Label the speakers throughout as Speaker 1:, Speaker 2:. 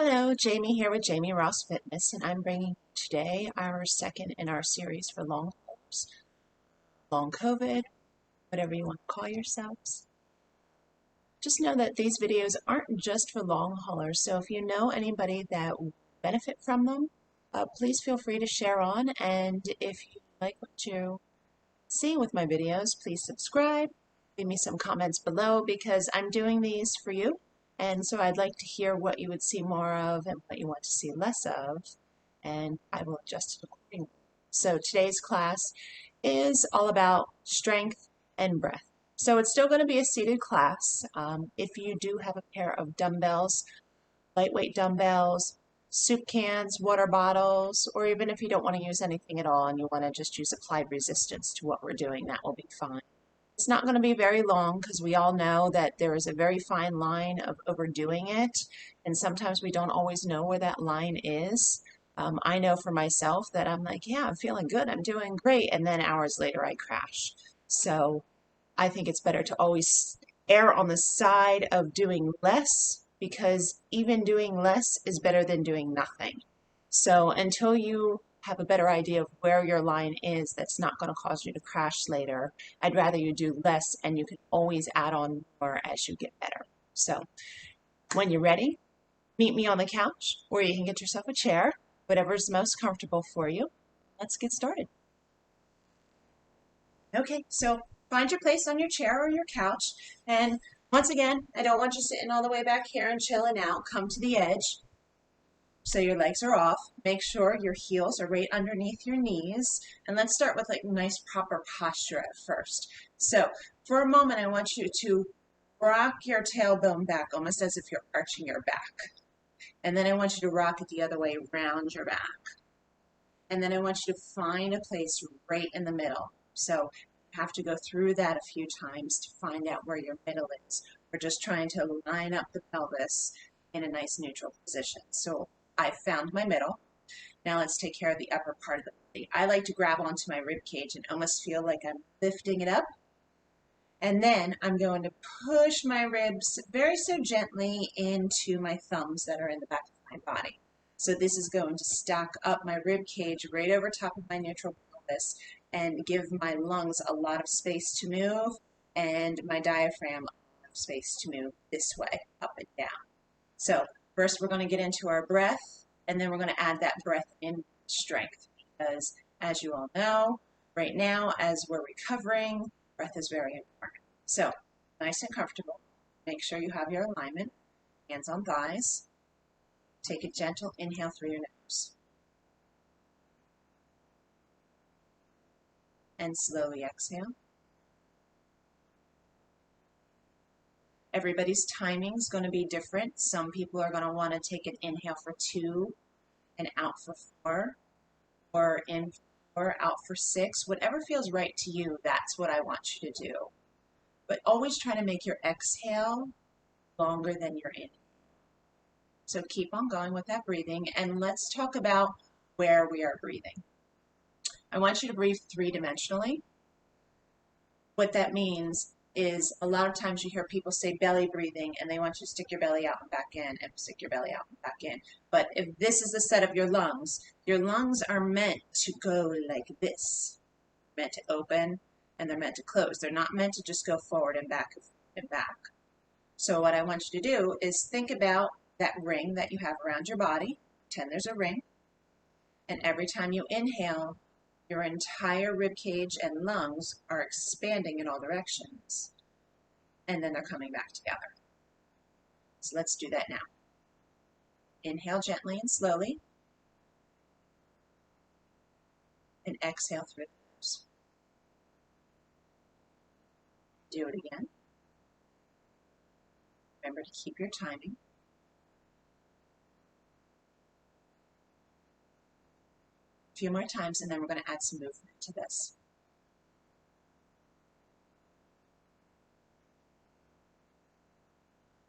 Speaker 1: Hello, Jamie here with Jamie Ross Fitness, and I'm bringing today our second in our series for long haulers, long COVID, whatever you want to call yourselves. Just know that these videos aren't just for long haulers, so if you know anybody that would benefit from them, please feel free to share on, and if you like what you see with my videos, please subscribe, leave me some comments below because I'm doing these for you. And so I'd like to hear what you would see more of and what you want to see less of, and I will adjust it accordingly. So today's class is all about strength and breath. So it's still going to be a seated class. If you do have a pair of dumbbells, lightweight dumbbells, soup cans, water bottles, or even if you don't want to use anything at all and you want to just use applied resistance to what we're doing, that will be fine. It's not going to be very long because we all know that there is a very fine line of overdoing it, and sometimes we don't always know where that line is. I know for myself that I'm like, yeah, I'm feeling good, I'm doing great, and then hours later I crash. So I think it's better to always err on the side of doing less because even doing less is better than doing nothing. So until you have a better idea of where your line is that's not going to cause you to crash later, I'd rather you do less and you can always add on more as you get better. So when you're ready, meet me on the couch or you can get yourself a chair, whatever's most comfortable for you. Let's get started. Okay, so find your place on your chair or your couch. And once again, I don't want you sitting all the way back here and chilling out. Come to the edge so your legs are off. Make sure your heels are right underneath your knees. And let's start with like nice proper posture at first. So for a moment, I want you to rock your tailbone back almost as if you're arching your back. And then I want you to rock it the other way around your back. And then I want you to find a place right in the middle. So you have to go through that a few times to find out where your middle is. We're just trying to line up the pelvis in a nice neutral position. So I found my middle. Now let's take care of the upper part of the body. I like to grab onto my rib cage and almost feel like I'm lifting it up. And then I'm going to push my ribs very so gently into my thumbs that are in the back of my body. So this is going to stack up my rib cage right over top of my neutral pelvis and give my lungs a lot of space to move and my diaphragm a lot of space to move this way, up and down. So first we're going to get into our breath, and then we're going to add that breath in strength because as you all know, right now as we're recovering, breath is very important. So nice and comfortable. Make sure you have your alignment, hands on thighs. Take a gentle inhale through your nose. And slowly exhale. Everybody's timing is going to be different. Some people are going to want to take an inhale for 2 and out for 4, or in 4, out for 6. Whatever feels right to you, that's what I want you to do. But always try to make your exhale longer than your inhale. So keep on going with that breathing, and let's talk about where we are breathing. I want you to breathe 3-dimensionally. What that means is a lot of times you hear people say belly breathing and they want you to stick your belly out and back in and stick your belly out and back in. But if this is the set of your lungs are meant to go like this, meant to open and they're meant to close. They're not meant to just go forward and back and back. So what I want you to do is think about that ring that you have around your body. Pretend there's a ring. And every time you inhale, your entire rib cage and lungs are expanding in all directions. And then they're coming back together. So let's do that now. Inhale gently and slowly. And exhale through the nose. Do it again. Remember to keep your timing. A few more times, and then we're going to add some movement to this.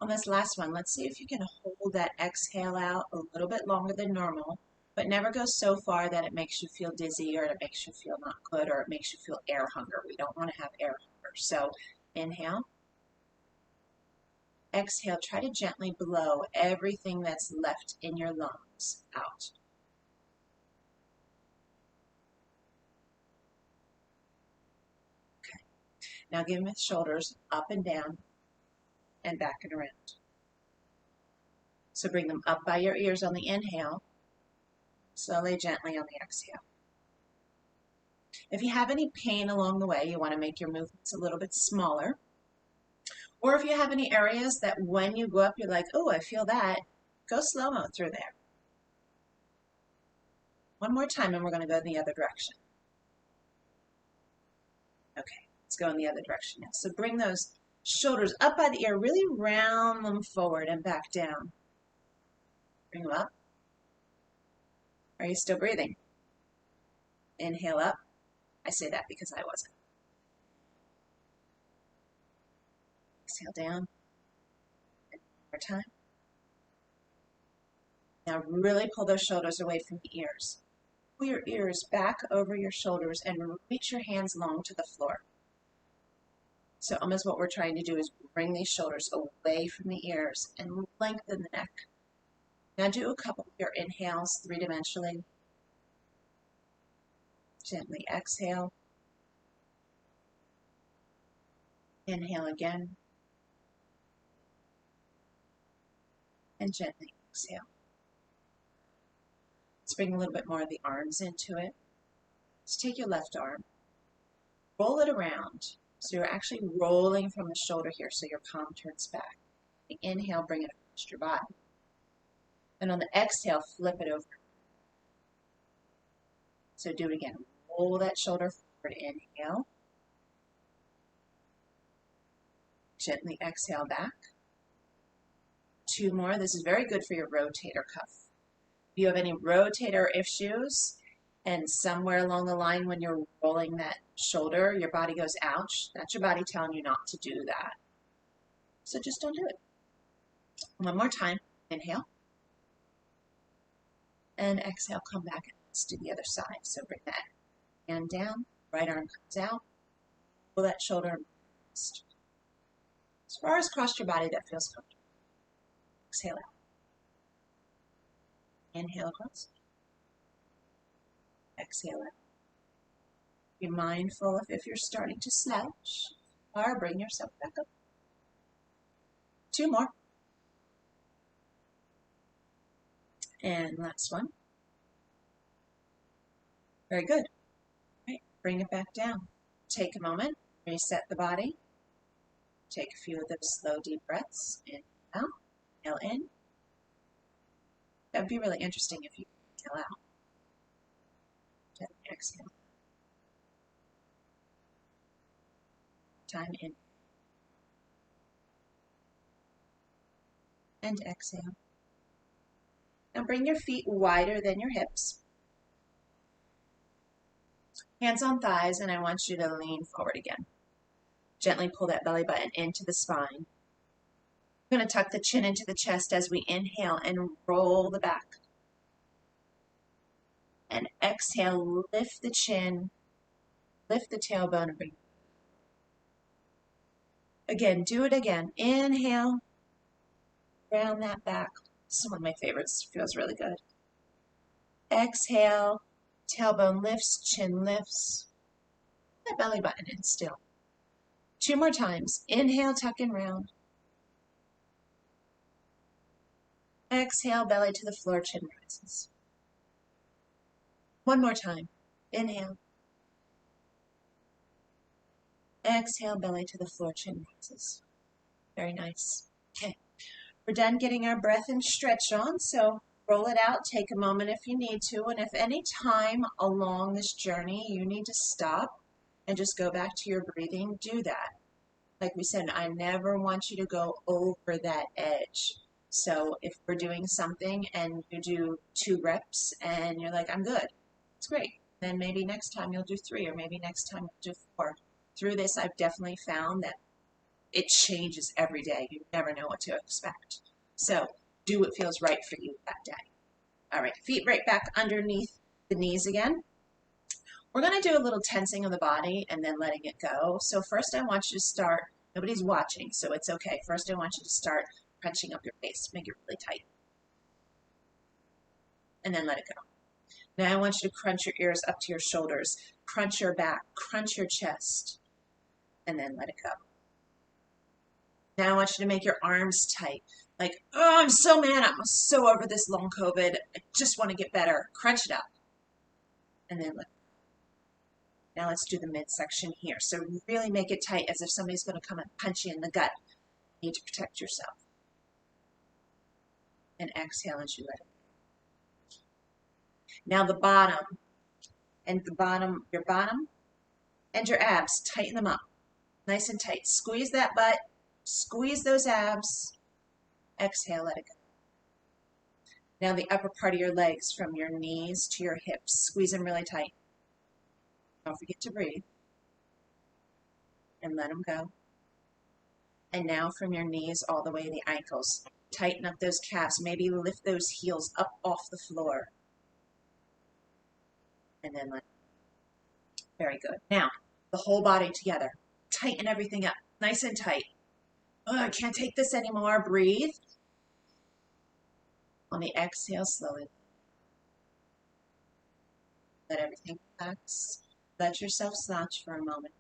Speaker 1: On this last one, let's see if you can hold that exhale out a little bit longer than normal, but never go so far that it makes you feel dizzy or it makes you feel not good or it makes you feel air hunger. We don't want to have air hunger. So inhale. Exhale, try to gently blow everything that's left in your lungs out. Okay. Now give the shoulders up and down and back and around. So bring them up by your ears on the inhale, slowly, gently on the exhale. If you have any pain along the way, you want to make your movements a little bit smaller. Or if you have any areas that when you go up, you're like, oh, I feel that, go slow-mo through there. One more time, and we're going to go in the other direction. Okay, let's go in the other direction now. So bring those shoulders up by the ear, really round them forward and back down. Bring them up. Are you still breathing? Inhale up. I say that because I wasn't. Exhale down. And one more time. Now really pull those shoulders away from the ears. Pull your ears back over your shoulders and reach your hands long to the floor. So almost what we're trying to do is bring these shoulders away from the ears and lengthen the neck. Now do a couple of your inhales three-dimensionally. Gently exhale. Inhale again. And gently exhale. Let's bring a little bit more of the arms into it. Let's take your left arm, roll it around. So you're actually rolling from the shoulder here, so your palm turns back. The inhale, bring it across your body. And on the exhale, flip it over. So do it again. Roll that shoulder forward, inhale. Gently exhale back. Two more. This is very good for your rotator cuff. If you have any rotator issues, and somewhere along the line when you're rolling that shoulder, your body goes, ouch, that's your body telling you not to do that. So just don't do it. One more time. Inhale. And exhale, come back and let's do the other side. So bring that hand down, right arm comes out, pull that shoulder. As far as across your body, that feels comfortable. Exhale out. Inhale across. Exhale out. Be mindful if you're starting to slouch, or bring yourself back up. Two more. And last one. Very good. Right, bring it back down. Take a moment, reset the body. Take a few of those slow, deep breaths. Inhale, inhale in. That would be really interesting if you inhale out. Gently exhale. Time in. And exhale. Now bring your feet wider than your hips. Hands on thighs, and I want you to lean forward again. Gently pull that belly button into the spine. We're going to tuck the chin into the chest as we inhale and roll the back. And exhale, lift the chin, lift the tailbone, and bring. Again, do it again. Inhale, round that back. This is one of my favorites. Feels really good. Exhale, tailbone lifts, chin lifts. That belly button in still. Two more times. Inhale, tuck and round. Exhale, belly to the floor, chin rises. One more time. Inhale. Exhale, belly to the floor, chin rises. Very nice. Okay. We're done getting our breath and stretch on, so roll it out. Take a moment if you need to, and if any time along this journey you need to stop and just go back to your breathing, do that. Like we said, I never want you to go over that edge. So if we're doing something and you do 2 reps and you're like, I'm good, it's great. Then maybe next time you'll do 3, or maybe next time you'll do 4. Through this, I've definitely found that it changes every day. You never know what to expect. So do what feels right for you that day. All right, feet right back underneath the knees again. We're going to do a little tensing of the body and then letting it go. So first I want you to start Nobody's watching, so it's okay. First, I want you to start crunching up your face. Make it really tight. And then let it go. Now I want you to crunch your ears up to your shoulders. Crunch your back. Crunch your chest. And then let it go. Now I want you to make your arms tight. Like, oh, I'm so mad. I'm so over this long COVID. I just want to get better. Crunch it up. And then let it go. Now let's do the midsection here. So really make it tight as if somebody's going to come and punch you in the gut. You need to protect yourself. And exhale as you let it go. Now the bottom. And the bottom, your bottom and your abs, tighten them up. Nice and tight. Squeeze that butt. Squeeze those abs. Exhale, let it go. Now the upper part of your legs from your knees to your hips. Squeeze them really tight. Don't forget to breathe. And let them go. And now from your knees all the way to the ankles. Tighten up those calves. Maybe lift those heels up off the floor. And then let go. Very good. Now, the whole body together. Tighten everything up. Nice and tight. Oh, I can't take this anymore. Breathe. On the exhale, slowly. Let everything relax. Let yourself slouch for a moment.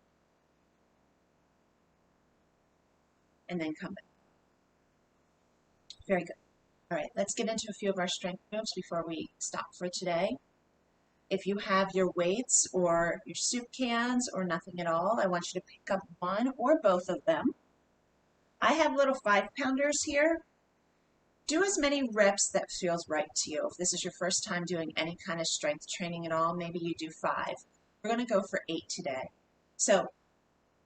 Speaker 1: And then come back. Very good. All right, let's get into a few of our strength moves before we stop for today. If you have your weights or your soup cans or nothing at all, I want you to pick up one or both of them. I have little 5-pounders here. Do as many reps that feels right to you. If this is your first time doing any kind of strength training at all, maybe you do 5. We're going to go for 8 today. So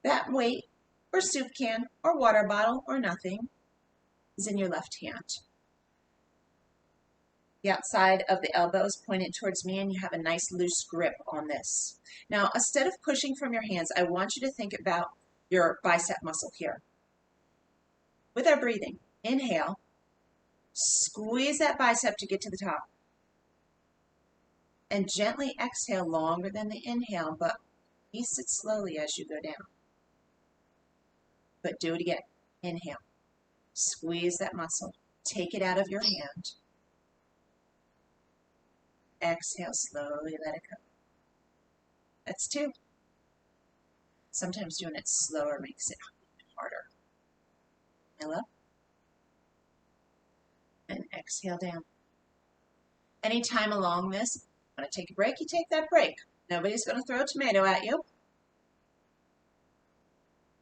Speaker 1: that weight or soup can or water bottle or nothing is in your left hand. The outside of the elbow is pointed towards me and you have a nice loose grip on this. Now, instead of pushing from your hands, I want you to think about your bicep muscle here. With our breathing, inhale, squeeze that bicep to get to the top. And gently exhale longer than the inhale, but release it slowly as you go down. But do it again. Inhale, squeeze that muscle, take it out of your hand. Exhale, slowly let it go. That's 2. Sometimes doing it slower makes it harder. Inhale up. And exhale down. Anytime along this, want to take a break, you take that break. Nobody's going to throw a tomato at you.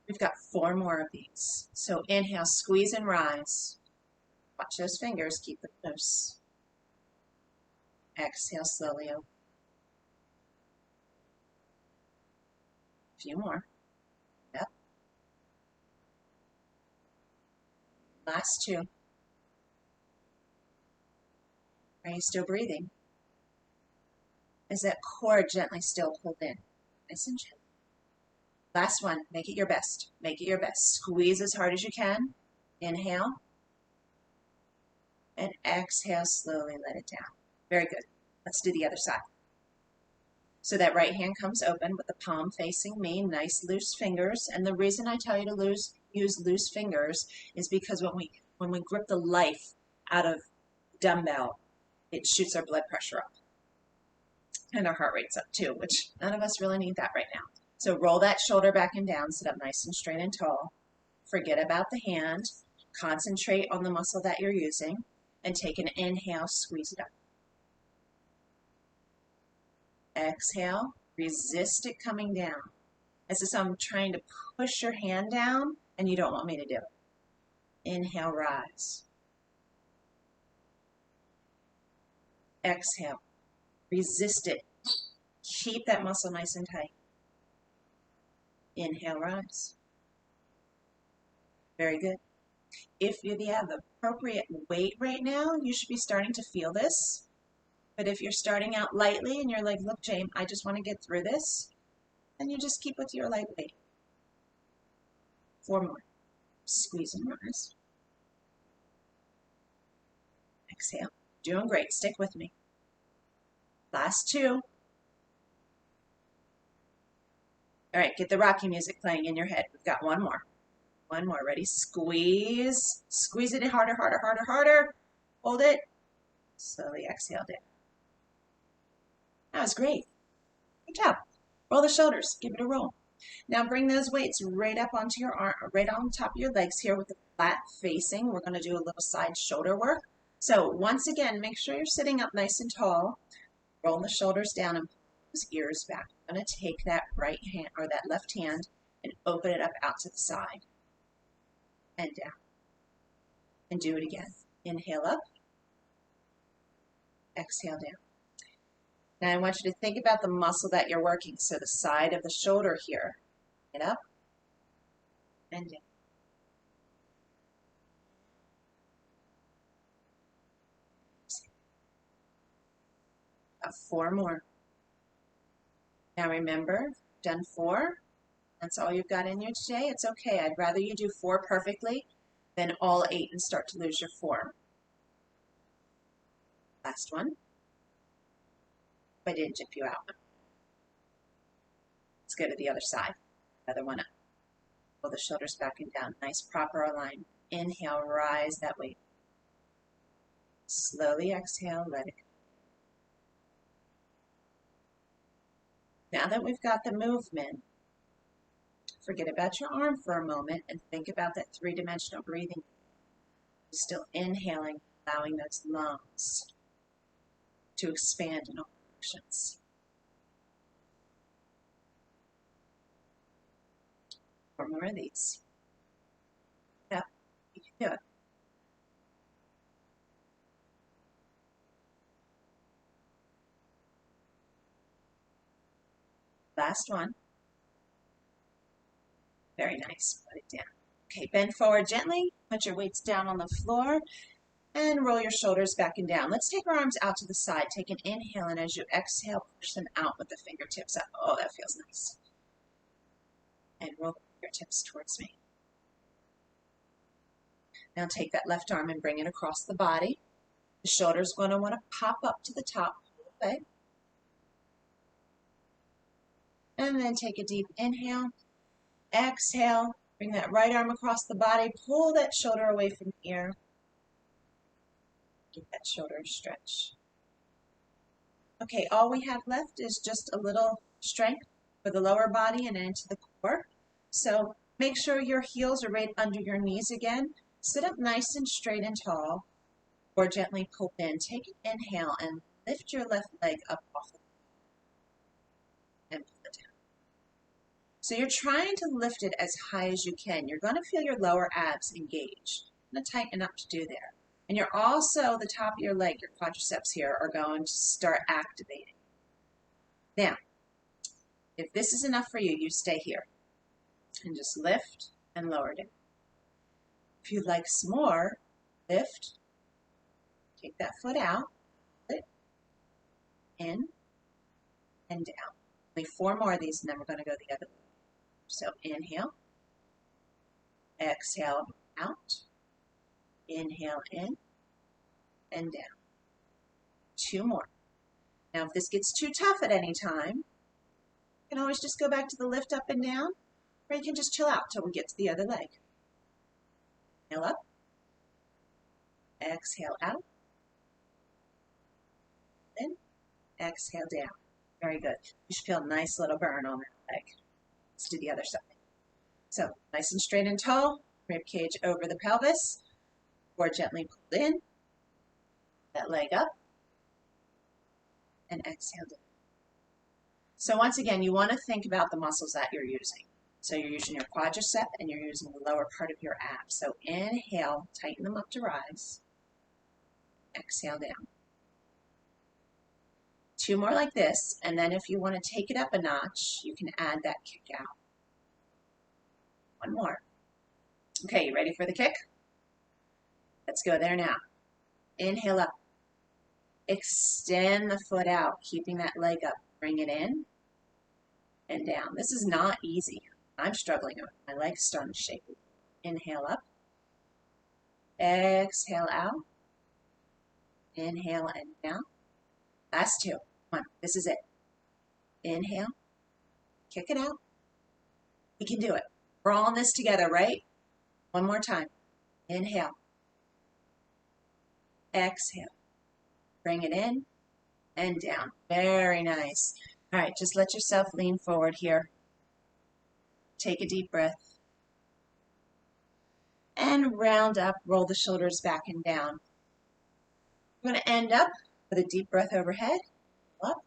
Speaker 1: We've got 4 more of these. So inhale, squeeze and rise. Watch those fingers, keep them loose. Exhale, slowly open. A few more. Yep. Last 2. Are you still breathing? Is that core gently still pulled in? Nice and gentle. Last one. Make it your best. Make it your best. Squeeze as hard as you can. Inhale. And exhale, slowly let it down. Very good. Let's do the other side. So that right hand comes open with the palm facing me, nice loose fingers. And the reason I tell you to use loose fingers is because when we grip the life out of the dumbbell, it shoots our blood pressure up. And our heart rate's up too, which none of us really need that right now. So roll that shoulder back and down, sit up nice and straight and tall. Forget about the hand. Concentrate on the muscle that you're using. And take an inhale, squeeze it up. Exhale, resist it coming down. As if I'm trying to push your hand down and you don't want me to do it. Inhale, rise. Exhale, resist it. Keep that muscle nice and tight. Inhale, rise. Very good. If you have the appropriate weight right now, you should be starting to feel this. But if you're starting out lightly and you're like, look, James, I just want to get through this, then you just keep with your light weight. 4 more. Squeeze and rise. Exhale. Doing great. Stick with me. Last 2. All right, get the Rocky music playing in your head. We've got 1 more. One more. Ready? Squeeze. Squeeze it in harder, harder, harder, harder. Hold it. Slowly exhale down. That was great. Good job. Roll the shoulders. Give it a roll. Now bring those weights right up onto your arm, right on top of your legs here with the flat facing. We're going to do a little side shoulder work. So once again, make sure you're sitting up nice and tall. Roll the shoulders down and pull those ears back. I'm going to take that right hand or that left hand and open it up out to the side and down. And do it again. Inhale up. Exhale down. Now I want you to think about the muscle that you're working. So the side of the shoulder here. Get up and down. Got 4 more. Now remember, done 4. That's all you've got in you today. It's okay. I'd rather you do 4 perfectly than all 8 and start to lose your form. Last one. I didn't dip you out. Let's go to the other side. Another one up. Pull the shoulders back and down. Nice proper alignment. Inhale, rise that weight. Slowly exhale, let it go. Now that we've got the movement, forget about your arm for a moment and think about that 3-dimensional breathing. Still inhaling, allowing those lungs to expand in all directions. 4 more of these. Yep, you can do it. Last one. Very nice. Put it down. Okay, bend forward gently. Put your weights down on the floor and roll your shoulders back and down. Let's take our arms out to the side. Take an inhale, and as you exhale, push them out with the fingertips up. Oh, that feels nice. And roll your fingertips towards me. Now take that left arm and bring it across the body. The shoulder's going to want to pop up to the top. Okay. And then take a deep inhale. Exhale. Bring that right arm across the body. Pull that shoulder away from the ear. Get that shoulder stretch. Okay, all we have left is just a little strength for the lower body and into the core. So make sure your heels are right under your knees again. Sit up nice and straight and tall, or gently pull in. Take an inhale and lift your left leg up off the floor and pull it down. So you're trying to lift it as high as you can. You're going to feel your lower abs engage. I'm going to tighten up to do there. And you're also, the top of your leg, your quadriceps here, are going to start activating. Now, if this is enough for you, you stay here. And just lift and lower down. If you'd like some more, lift, take that foot out, it, in, and down. Only 4 more of these, and then we're going to go the other way. So inhale, exhale out, inhale in, and down. 2 more. Now, if this gets too tough at any time, you can always just go back to the lift up and down, or you can just chill out till we get to the other leg. Inhale up, exhale out, in, exhale down. Very good. You should feel a nice little burn on that leg. Let's do the other side. So, nice and straight and tall, rib cage over the pelvis, or gently pull in, that leg up, and exhale down. So once again, you want to think about the muscles that you're using. So you're using your quadricep and you're using the lower part of your abs. So inhale, tighten them up to rise. Exhale down. 2 more like this, and then if you want to take it up a notch, you can add that kick out. 1 more. Okay, you ready for the kick? Let's go there now. Inhale up. Extend the foot out, keeping that leg up. Bring it in and down. This is not easy. I'm struggling with it. My legs starting to shake. Inhale up. Exhale out. Inhale and down. Last 2. Come on, this is it. Inhale. Kick it out. We can do it. We're all in this together, right? One more time. Inhale. Exhale. Bring it in and down. Very nice. All right, just let yourself lean forward here. Take a deep breath. And round up, roll the shoulders back and down. I'm going to end up with a deep breath overhead. Up.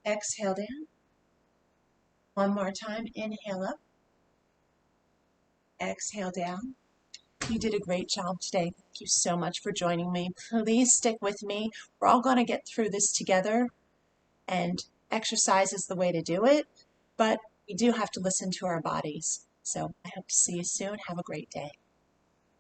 Speaker 1: Exhale down. One more time. Inhale up. Exhale down. You did a great job today. Thank you so much for joining me. Please stick with me. We're all going to get through this together, and exercise is the way to do it, but we do have to listen to our bodies. So I hope to see you soon. Have a great day.